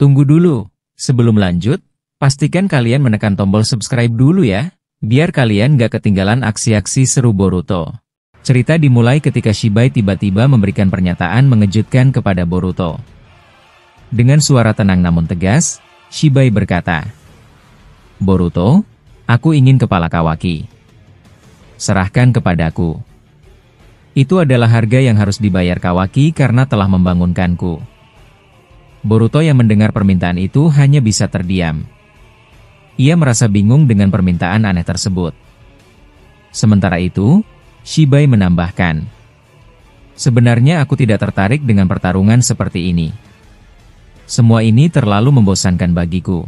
Tunggu dulu, sebelum lanjut, pastikan kalian menekan tombol subscribe dulu ya, biar kalian gak ketinggalan aksi-aksi seru Boruto. Cerita dimulai ketika Shibai tiba-tiba memberikan pernyataan mengejutkan kepada Boruto. Dengan suara tenang namun tegas, Shibai berkata, "Boruto, aku ingin kepala Kawaki. Serahkan kepadaku. Itu adalah harga yang harus dibayar Kawaki karena telah membangunkanku." Boruto yang mendengar permintaan itu hanya bisa terdiam. Ia merasa bingung dengan permintaan aneh tersebut. Sementara itu, Shibai menambahkan, "Sebenarnya aku tidak tertarik dengan pertarungan seperti ini. Semua ini terlalu membosankan bagiku.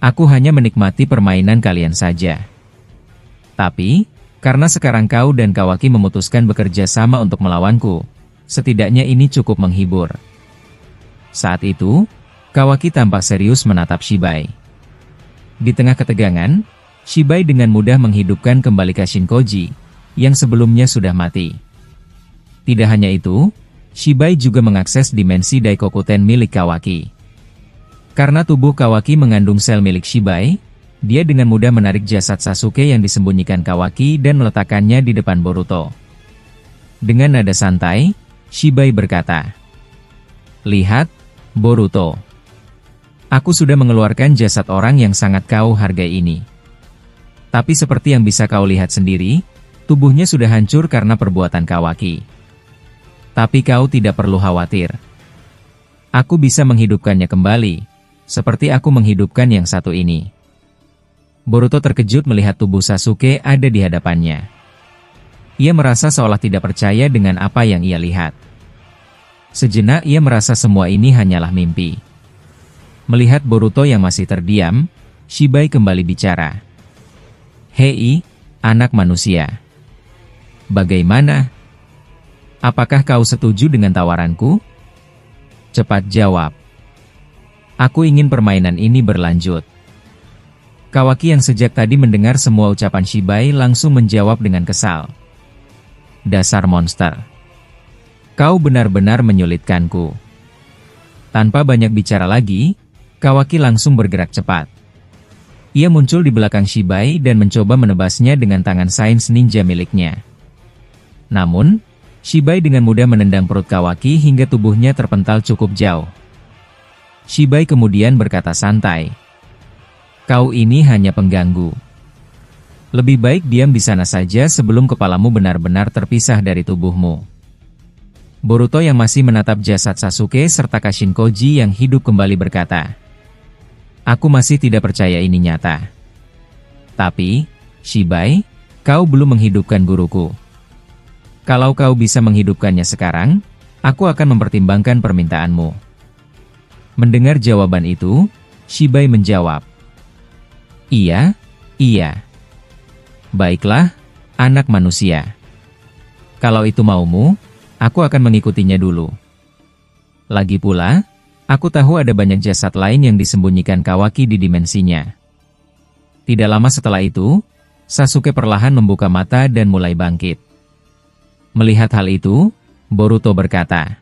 Aku hanya menikmati permainan kalian saja. Tapi, karena sekarang kau dan Kawaki memutuskan bekerja sama untuk melawanku, setidaknya ini cukup menghibur." Saat itu, Kawaki tampak serius menatap Shibai. Di tengah ketegangan, Shibai dengan mudah menghidupkan kembali Kashinkoji, yang sebelumnya sudah mati. Tidak hanya itu, Shibai juga mengakses dimensi Daikokuten milik Kawaki. Karena tubuh Kawaki mengandung sel milik Shibai, dia dengan mudah menarik jasad Sasuke yang disembunyikan Kawaki dan meletakkannya di depan Boruto. Dengan nada santai, Shibai berkata, "Lihat, Boruto. Aku sudah mengeluarkan jasad orang yang sangat kau hargai ini. Tapi seperti yang bisa kau lihat sendiri, tubuhnya sudah hancur karena perbuatan Kawaki. Tapi kau tidak perlu khawatir. Aku bisa menghidupkannya kembali, seperti aku menghidupkan yang satu ini." Boruto terkejut melihat tubuh Sasuke ada di hadapannya. Ia merasa seolah tidak percaya dengan apa yang ia lihat. Sejenak ia merasa semua ini hanyalah mimpi. Melihat Boruto yang masih terdiam, Shibai kembali bicara. "Hei, anak manusia. Bagaimana? Apakah kau setuju dengan tawaranku? Cepat jawab. Aku ingin permainan ini berlanjut." Kawaki yang sejak tadi mendengar semua ucapan Shibai langsung menjawab dengan kesal. "Dasar monster. Kau benar-benar menyulitkanku." Tanpa banyak bicara lagi, Kawaki langsung bergerak cepat. Ia muncul di belakang Shibai dan mencoba menebasnya dengan tangan sains ninja miliknya. Namun, Shibai dengan mudah menendang perut Kawaki hingga tubuhnya terpental cukup jauh. Shibai kemudian berkata santai, "Kau ini hanya pengganggu. Lebih baik diam di sana saja sebelum kepalamu benar-benar terpisah dari tubuhmu." Boruto yang masih menatap jasad Sasuke serta Kashinkoji yang hidup kembali berkata, "Aku masih tidak percaya ini nyata. Tapi, Shibai, kau belum menghidupkan guruku. Kalau kau bisa menghidupkannya sekarang, aku akan mempertimbangkan permintaanmu." Mendengar jawaban itu, Shibai menjawab, Iya. Baiklah, anak manusia. Kalau itu maumu, aku akan mengikutinya dulu. Lagi pula, aku tahu ada banyak jasad lain yang disembunyikan Kawaki di dimensinya." Tidak lama setelah itu, Sasuke perlahan membuka mata dan mulai bangkit. Melihat hal itu, Boruto berkata,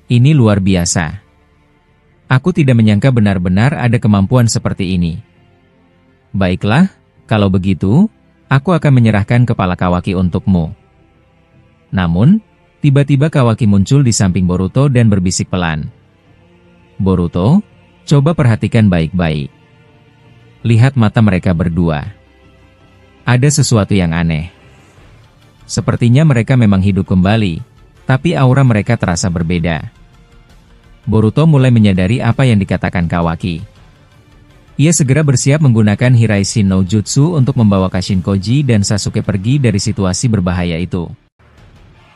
"Ini luar biasa. Aku tidak menyangka benar-benar ada kemampuan seperti ini. Baiklah, kalau begitu, aku akan menyerahkan kepala Kawaki untukmu." Namun, tiba-tiba Kawaki muncul di samping Boruto dan berbisik pelan. "Boruto, coba perhatikan baik-baik. Lihat mata mereka berdua. Ada sesuatu yang aneh. Sepertinya mereka memang hidup kembali, tapi aura mereka terasa berbeda." Boruto mulai menyadari apa yang dikatakan Kawaki. Ia segera bersiap menggunakan Hiraishin no Jutsu untuk membawa Kashinkoji dan Sasuke pergi dari situasi berbahaya itu.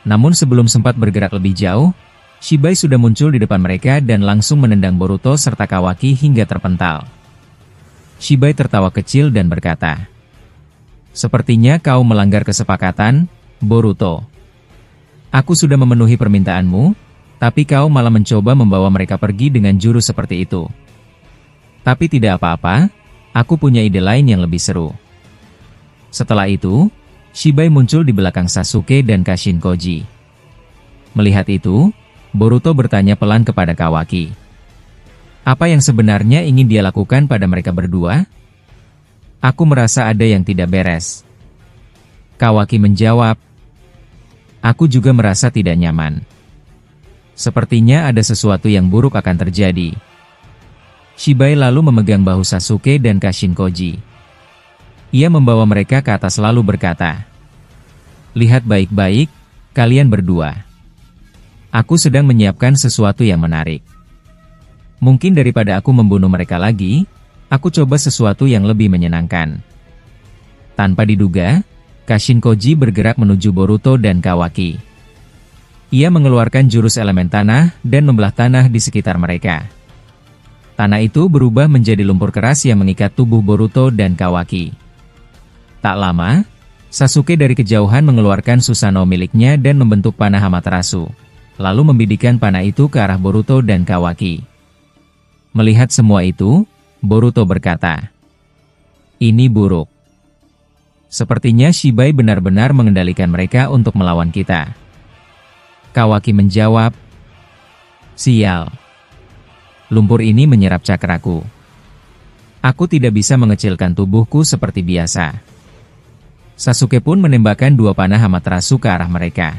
Namun sebelum sempat bergerak lebih jauh, Shibai sudah muncul di depan mereka dan langsung menendang Boruto serta Kawaki hingga terpental. Shibai tertawa kecil dan berkata, "Sepertinya kau melanggar kesepakatan, Boruto. Aku sudah memenuhi permintaanmu, tapi kau malah mencoba membawa mereka pergi dengan jurus seperti itu. Tapi tidak apa-apa, aku punya ide lain yang lebih seru." Setelah itu, Shibai muncul di belakang Sasuke dan Kashinkoji. Melihat itu, Boruto bertanya pelan kepada Kawaki, Apa yang sebenarnya ingin dia lakukan pada mereka berdua? Aku merasa ada yang tidak beres. Kawaki menjawab. Aku juga merasa tidak nyaman. Sepertinya ada sesuatu yang buruk akan terjadi. Shibai lalu memegang bahu Sasuke dan Kashinkoji. Ia membawa mereka ke atas lalu berkata, "Lihat baik-baik, kalian berdua. Aku sedang menyiapkan sesuatu yang menarik. Mungkin daripada aku membunuh mereka lagi, aku coba sesuatu yang lebih menyenangkan." Tanpa diduga, Kashinkoji bergerak menuju Boruto dan Kawaki. Ia mengeluarkan jurus elemen tanah dan membelah tanah di sekitar mereka. Tanah itu berubah menjadi lumpur keras yang mengikat tubuh Boruto dan Kawaki. Tak lama, Sasuke dari kejauhan mengeluarkan Susanoo miliknya dan membentuk panah Amaterasu, lalu membidikan panah itu ke arah Boruto dan Kawaki. Melihat semua itu, Boruto berkata, "Ini buruk. Sepertinya Shibai benar-benar mengendalikan mereka untuk melawan kita." Kawaki menjawab, "Sial. Lumpur ini menyerap cakraku. Aku tidak bisa mengecilkan tubuhku seperti biasa." Sasuke pun menembakkan dua panah Amaterasu ke arah mereka.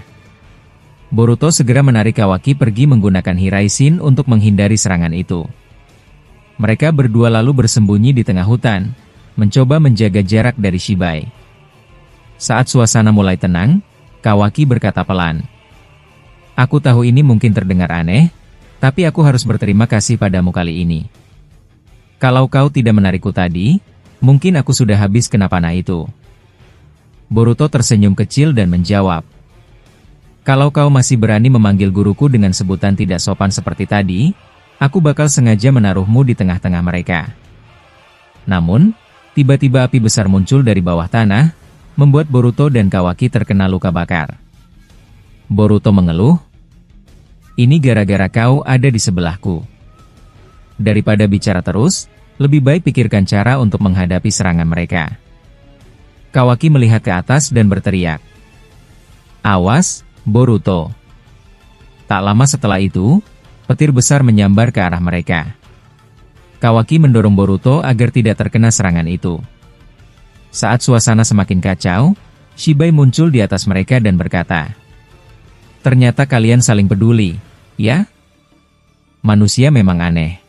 Boruto segera menarik Kawaki pergi menggunakan Hiraishin untuk menghindari serangan itu. Mereka berdua lalu bersembunyi di tengah hutan, mencoba menjaga jarak dari Shibai. Saat suasana mulai tenang, Kawaki berkata pelan, "Aku tahu ini mungkin terdengar aneh, tapi aku harus berterima kasih padamu kali ini. Kalau kau tidak menarikku tadi, mungkin aku sudah habis kena panah itu." Boruto tersenyum kecil dan menjawab, "Kalau kau masih berani memanggil guruku dengan sebutan tidak sopan seperti tadi, aku bakal sengaja menaruhmu di tengah-tengah mereka." Namun, tiba-tiba api besar muncul dari bawah tanah, membuat Boruto dan Kawaki terkena luka bakar. Boruto mengeluh, "Ini gara-gara kau ada di sebelahku. Daripada bicara terus, lebih baik pikirkan cara untuk menghadapi serangan mereka." Kawaki melihat ke atas dan berteriak, "Awas, Boruto." Tak lama setelah itu, petir besar menyambar ke arah mereka. Kawaki mendorong Boruto agar tidak terkena serangan itu. Saat suasana semakin kacau, Shibai muncul di atas mereka dan berkata, "Ternyata kalian saling peduli, ya? Manusia memang aneh.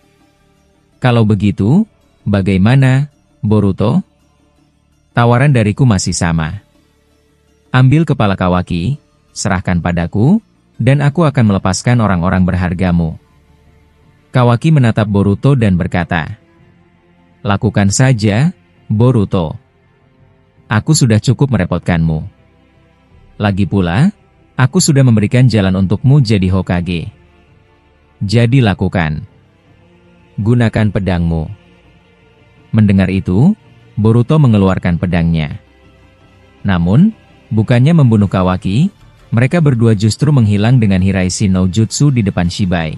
Kalau begitu, bagaimana, Boruto? Tawaran dariku masih sama. Ambil kepala Kawaki, serahkan padaku, dan aku akan melepaskan orang-orang berhargamu." Kawaki menatap Boruto dan berkata, "Lakukan saja, Boruto. Aku sudah cukup merepotkanmu. Lagi pula, aku sudah memberikan jalan untukmu jadi Hokage. Jadi lakukan. Gunakan pedangmu." Mendengar itu, Boruto mengeluarkan pedangnya. Namun, bukannya membunuh Kawaki, mereka berdua justru menghilang dengan Hiraishin no Jutsu di depan Shibai.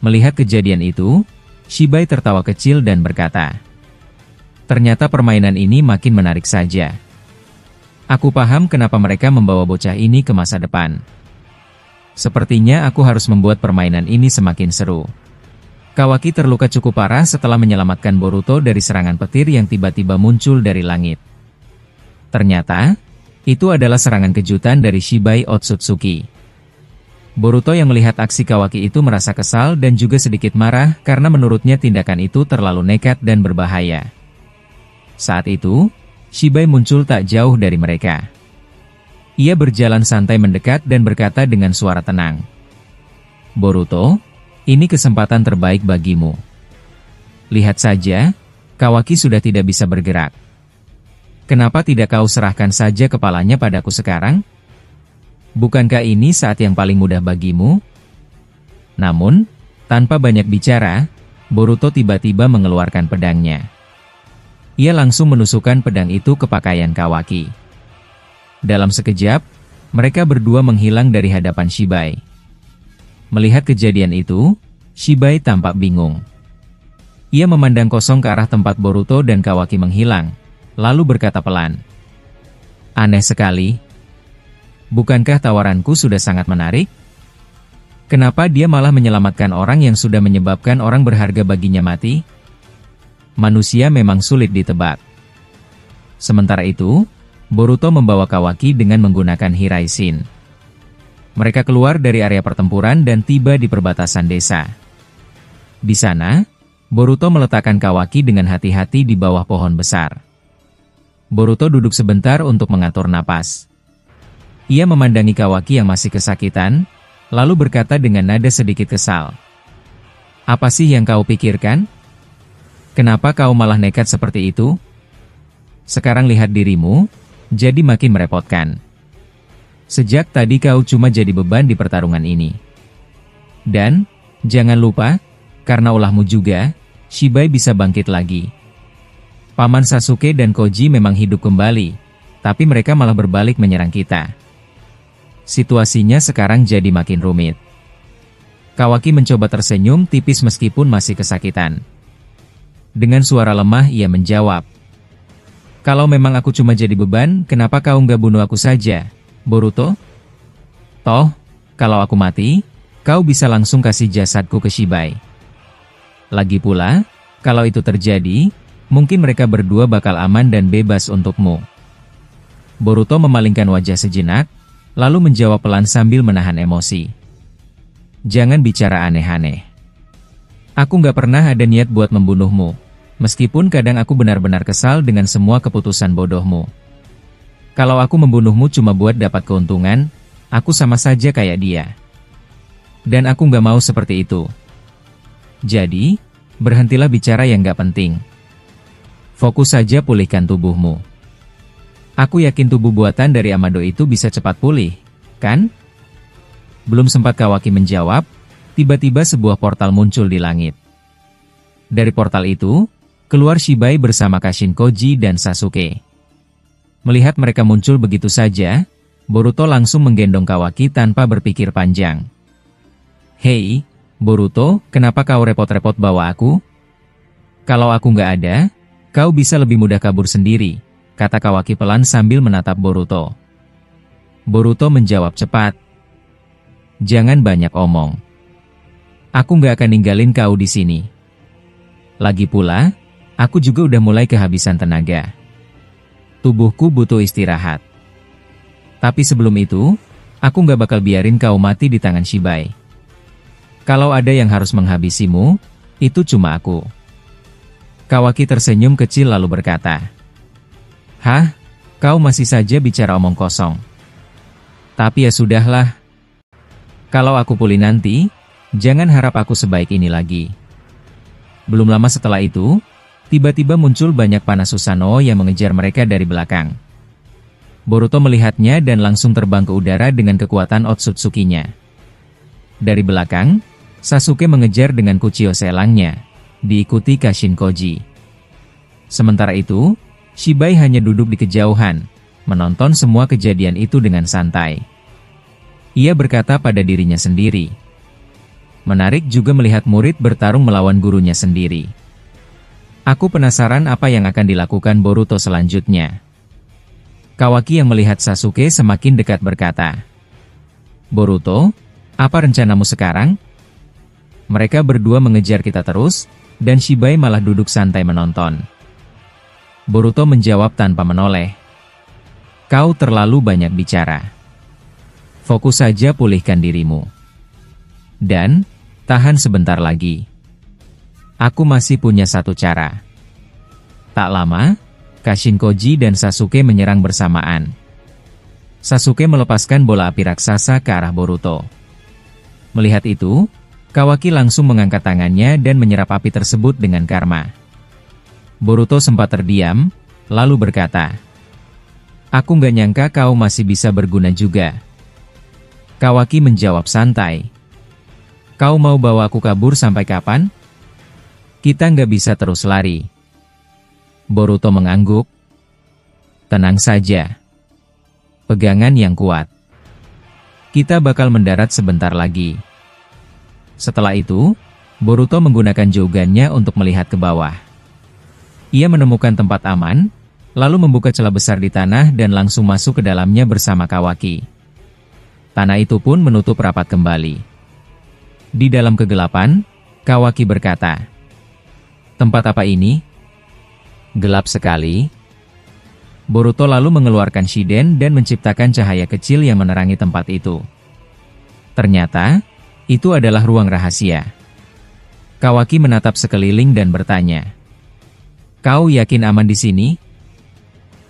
Melihat kejadian itu, Shibai tertawa kecil dan berkata, "Ternyata permainan ini makin menarik saja. Aku paham kenapa mereka membawa bocah ini ke masa depan. Sepertinya aku harus membuat permainan ini semakin seru." Kawaki terluka cukup parah setelah menyelamatkan Boruto dari serangan petir yang tiba-tiba muncul dari langit. Ternyata, itu adalah serangan kejutan dari Shibai Otsutsuki. Boruto yang melihat aksi Kawaki itu merasa kesal dan juga sedikit marah karena menurutnya tindakan itu terlalu nekat dan berbahaya. Saat itu, Shibai muncul tak jauh dari mereka. Ia berjalan santai mendekat dan berkata dengan suara tenang, "Boruto, ini kesempatan terbaik bagimu. Lihat saja, Kawaki sudah tidak bisa bergerak. Kenapa tidak kau serahkan saja kepalanya padaku sekarang? Bukankah ini saat yang paling mudah bagimu?" Namun, tanpa banyak bicara, Boruto tiba-tiba mengeluarkan pedangnya. Ia langsung menusukkan pedang itu ke pakaian Kawaki. Dalam sekejap, mereka berdua menghilang dari hadapan Shibai. Melihat kejadian itu, Shibai tampak bingung. Ia memandang kosong ke arah tempat Boruto dan Kawaki menghilang, lalu berkata pelan, "Aneh sekali. Bukankah tawaranku sudah sangat menarik?" Kenapa dia malah menyelamatkan orang yang sudah menyebabkan orang berharga baginya mati? Manusia memang sulit ditebak. Sementara itu, Boruto membawa Kawaki dengan menggunakan Hiraisin. Mereka keluar dari area pertempuran dan tiba di perbatasan desa. Di sana, Boruto meletakkan Kawaki dengan hati-hati di bawah pohon besar. Boruto duduk sebentar untuk mengatur napas. Ia memandangi Kawaki yang masih kesakitan, lalu berkata dengan nada sedikit kesal. "Apa sih yang kau pikirkan? Kenapa kau malah nekat seperti itu? Sekarang lihat dirimu, jadi makin merepotkan. Sejak tadi kau cuma jadi beban di pertarungan ini. Dan, jangan lupa, karena ulahmu juga, Shibai bisa bangkit lagi. Paman Sasuke dan Koji memang hidup kembali, tapi mereka malah berbalik menyerang kita. Situasinya sekarang jadi makin rumit." Kawaki mencoba tersenyum tipis meskipun masih kesakitan. Dengan suara lemah ia menjawab, "Kalau memang aku cuma jadi beban, kenapa kau nggak bunuh aku saja, Boruto? Toh, kalau aku mati, kau bisa langsung kasih jasadku ke Shibai. Lagi pula, kalau itu terjadi, mungkin mereka berdua bakal aman dan bebas untukmu." Boruto memalingkan wajah sejenak, lalu menjawab pelan sambil menahan emosi. "Jangan bicara aneh-aneh. Aku nggak pernah ada niat buat membunuhmu, meskipun kadang aku benar-benar kesal dengan semua keputusan bodohmu. Kalau aku membunuhmu cuma buat dapat keuntungan, aku sama saja kayak dia. Dan aku nggak mau seperti itu. Jadi, berhentilah bicara yang nggak penting. Fokus saja pulihkan tubuhmu. Aku yakin tubuh buatan dari Amado itu bisa cepat pulih, kan?" Belum sempat Kawaki menjawab, tiba-tiba sebuah portal muncul di langit. Dari portal itu, keluar Shibai bersama Kashin Koji dan Sasuke. Melihat mereka muncul begitu saja, Boruto langsung menggendong Kawaki tanpa berpikir panjang. "Hei, Boruto, kenapa kau repot-repot bawa aku? Kalau aku nggak ada, kau bisa lebih mudah kabur sendiri," kata Kawaki pelan sambil menatap Boruto. Boruto menjawab cepat, "Jangan banyak omong. Aku nggak akan ninggalin kau di sini. Lagi pula, aku juga udah mulai kehabisan tenaga. Tubuhku butuh istirahat. Tapi sebelum itu, aku nggak bakal biarin kau mati di tangan Shibai. Kalau ada yang harus menghabisimu, itu cuma aku." Kawaki tersenyum kecil lalu berkata, "Hah? Kau masih saja bicara omong kosong. Tapi ya sudahlah. Kalau aku pulih nanti, jangan harap aku sebaik ini lagi." Belum lama setelah itu, tiba-tiba muncul banyak panas Susanoo yang mengejar mereka dari belakang. Boruto melihatnya dan langsung terbang ke udara dengan kekuatan Otsutsuki-nya. Dari belakang, Sasuke mengejar dengan Kuchio selangnya, diikuti Kashin Koji. Sementara itu, Shibai hanya duduk di kejauhan, menonton semua kejadian itu dengan santai. Ia berkata pada dirinya sendiri, menarik juga melihat murid bertarung melawan gurunya sendiri. Aku penasaran apa yang akan dilakukan Boruto selanjutnya. Kawaki yang melihat Sasuke semakin dekat berkata, "Boruto, apa rencanamu sekarang?" Mereka berdua mengejar kita terus, dan Shibai malah duduk santai menonton. Boruto menjawab tanpa menoleh, "Kau terlalu banyak bicara. Fokus saja pulihkan dirimu. Dan, tahan sebentar lagi. Aku masih punya satu cara." Tak lama, Kashin Koji dan Sasuke menyerang bersamaan. Sasuke melepaskan bola api raksasa ke arah Boruto. Melihat itu, Kawaki langsung mengangkat tangannya dan menyerap api tersebut dengan karma. Boruto sempat terdiam, lalu berkata, "Aku nggak nyangka kau masih bisa berguna juga." Kawaki menjawab santai, "Kau mau bawa aku kabur sampai kapan? Kita nggak bisa terus lari." Boruto mengangguk, "Tenang saja. Pegangan yang kuat. Kita bakal mendarat sebentar lagi." Setelah itu, Boruto menggunakan Jogannya untuk melihat ke bawah. Ia menemukan tempat aman, lalu membuka celah besar di tanah dan langsung masuk ke dalamnya bersama Kawaki. Tanah itu pun menutup rapat kembali. Di dalam kegelapan, Kawaki berkata, "Tempat apa ini?" "Gelap sekali." Boruto lalu mengeluarkan Shiden dan menciptakan cahaya kecil yang menerangi tempat itu. Ternyata, itu adalah ruang rahasia. Kawaki menatap sekeliling dan bertanya, "Kau yakin aman di sini?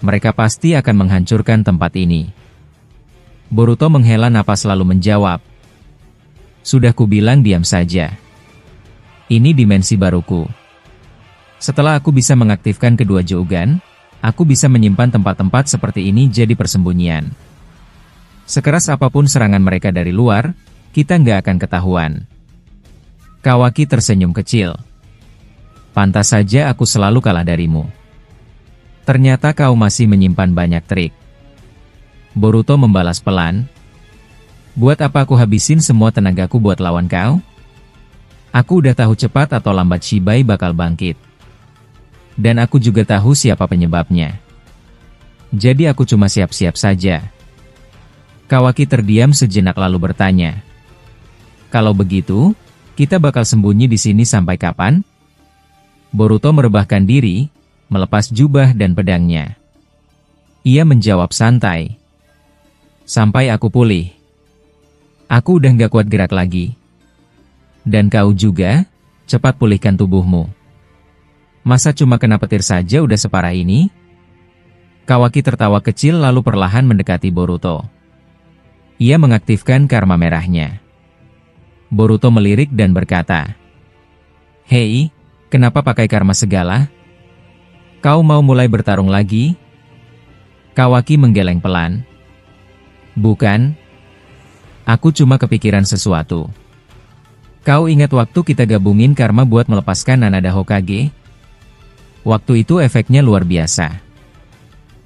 Mereka pasti akan menghancurkan tempat ini." Boruto menghela napas lalu menjawab, "Sudah kubilang diam saja. Ini dimensi baruku. Setelah aku bisa mengaktifkan kedua Jougan, aku bisa menyimpan tempat-tempat seperti ini jadi persembunyian. Sekeras apapun serangan mereka dari luar, kita nggak akan ketahuan." Kawaki tersenyum kecil. "Pantas saja aku selalu kalah darimu. Ternyata kau masih menyimpan banyak trik." Boruto membalas pelan, "Buat apa aku habisin semua tenagaku buat lawan kau? Aku udah tahu cepat atau lambat Shibai bakal bangkit. Dan aku juga tahu siapa penyebabnya. Jadi aku cuma siap-siap saja." Kawaki terdiam sejenak lalu bertanya, "Kalau begitu, kita bakal sembunyi di sini sampai kapan?" Boruto merebahkan diri, melepas jubah dan pedangnya. Ia menjawab santai, "Sampai aku pulih. Aku udah nggak kuat gerak lagi. Dan kau juga, cepat pulihkan tubuhmu. Masa cuma kena petir saja udah separah ini?" Kawaki tertawa kecil lalu perlahan mendekati Boruto. Ia mengaktifkan karma merahnya. Boruto melirik dan berkata, "Hei, kenapa pakai karma segala? Kau mau mulai bertarung lagi?" Kawaki menggeleng pelan. "Bukan. Aku cuma kepikiran sesuatu. Kau ingat waktu kita gabungin karma buat melepaskan Nanada Hokage? Waktu itu efeknya luar biasa.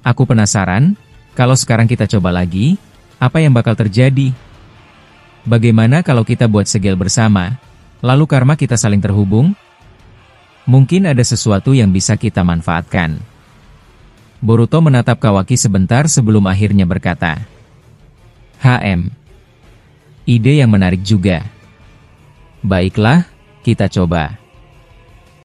Aku penasaran, kalau sekarang kita coba lagi, apa yang bakal terjadi? Bagaimana kalau kita buat segel bersama, lalu karma kita saling terhubung? Mungkin ada sesuatu yang bisa kita manfaatkan." Boruto menatap Kawaki sebentar sebelum akhirnya berkata, Ide yang menarik juga. Baiklah, kita coba."